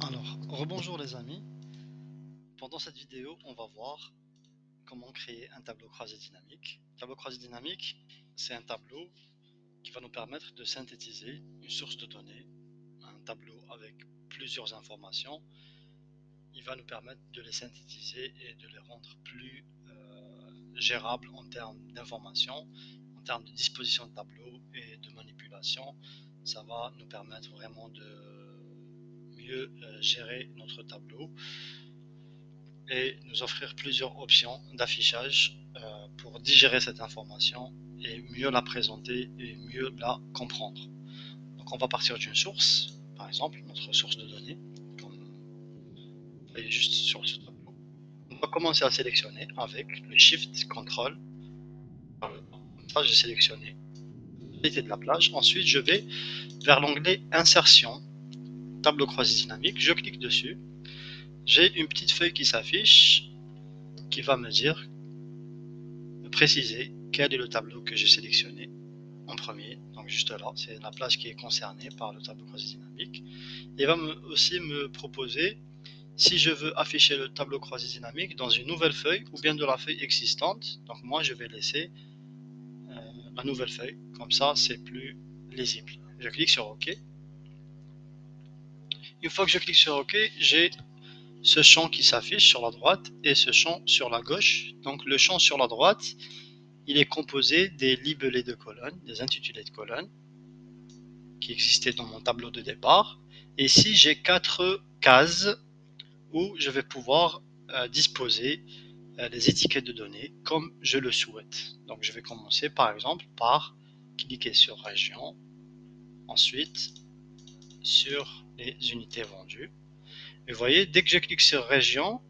Alors, rebonjour les amis. Pendant cette vidéo, on va voir comment créer un tableau croisé dynamique. Tableau croisé dynamique, c'est un tableau qui va nous permettre de synthétiser une source de données, un tableau avec plusieurs informations. Il va nous permettre de les synthétiser et de les rendre plus gérables en termes d'informations, en termes de disposition de tableau et de manipulation. Ça va nous permettre vraiment de mieux gérer notre tableau et nous offrir plusieurs options d'affichage pour digérer cette information et mieux la présenter et mieux la comprendre. Donc on va partir d'une source, par exemple notre source de données, comme vous voyez juste sur ce tableau. On va commencer à sélectionner avec le Shift Ctrl. Comme ça j'ai sélectionné la de la plage. Ensuite je vais vers l'onglet Insertion, tableau croisé dynamique, je clique dessus. J'ai une petite feuille qui s'affiche qui va me dire, me préciser quel est le tableau que j'ai sélectionné en premier. Donc juste là, c'est la plage qui est concernée par le tableau croisé dynamique. Il va aussi me proposer si je veux afficher le tableau croisé dynamique dans une nouvelle feuille ou bien de la feuille existante. Donc moi je vais laisser la nouvelle feuille, comme ça c'est plus lisible. Je clique sur OK. Une fois que je clique sur OK, j'ai ce champ qui s'affiche sur la droite et ce champ sur la gauche. Donc le champ sur la droite, il est composé des libellés de colonnes, des intitulés de colonnes qui existaient dans mon tableau de départ. Et ici, j'ai 4 cases où je vais pouvoir disposer les étiquettes de données comme je le souhaite. Donc je vais commencer par exemple par cliquer sur région, ensuite sur les unités vendues. Et vous voyez, dès que je clique sur région,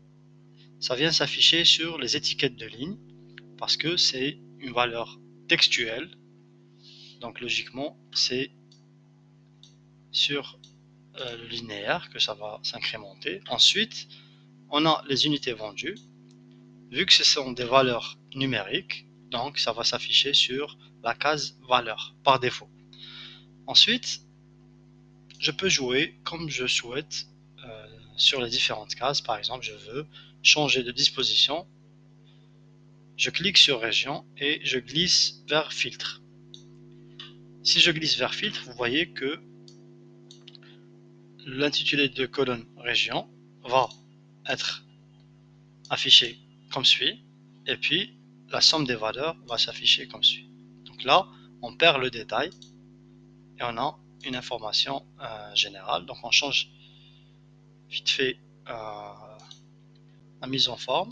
ça vient s'afficher sur les étiquettes de ligne parce que c'est une valeur textuelle. Donc logiquement, c'est sur le linéaire que ça va s'incrémenter. Ensuite, on a les unités vendues. Vu que ce sont des valeurs numériques, donc ça va s'afficher sur la case valeur par défaut. Ensuite, je peux jouer comme je souhaite sur les différentes cases. Par exemple, je veux changer de disposition. Je clique sur région et je glisse vers filtre. Si je glisse vers filtre, vous voyez que l'intitulé de colonne région va être affiché comme suit, et puis la somme des valeurs va s'afficher comme suit. Donc là, on perd le détail et on a une information générale. Donc on change vite fait la mise en forme.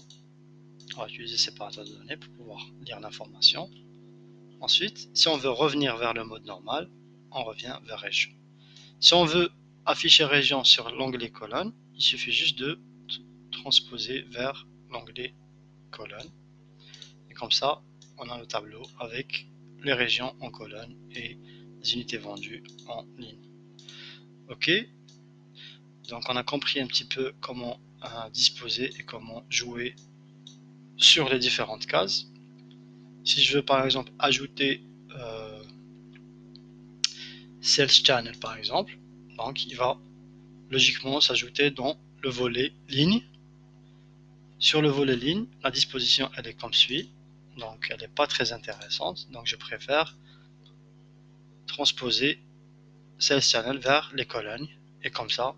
On va utiliser séparateur de données pour pouvoir lire l'information. Ensuite, si on veut revenir vers le mode normal, on revient vers région. Si on veut afficher région sur l'onglet colonne, il suffit juste de transposer vers l'onglet colonne. Et comme ça, on a le tableau avec les régions en colonne et les unités vendues en ligne. Ok, donc on a compris un petit peu comment disposer et comment jouer sur les différentes cases. Si je veux par exemple ajouter Sales Channel par exemple, donc il va logiquement s'ajouter dans le volet ligne. Sur le volet ligne, la disposition elle est comme suit, donc elle n'est pas très intéressante, donc je préfère transposer Sales Channel vers les colonnes, et comme ça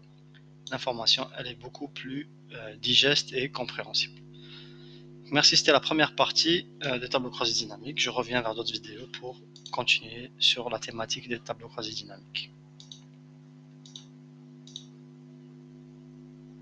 l'information elle est beaucoup plus digeste et compréhensible. Merci, c'était la première partie des tableaux croisés dynamiques. Je reviens vers d'autres vidéos pour continuer sur la thématique des tableaux croisés dynamiques.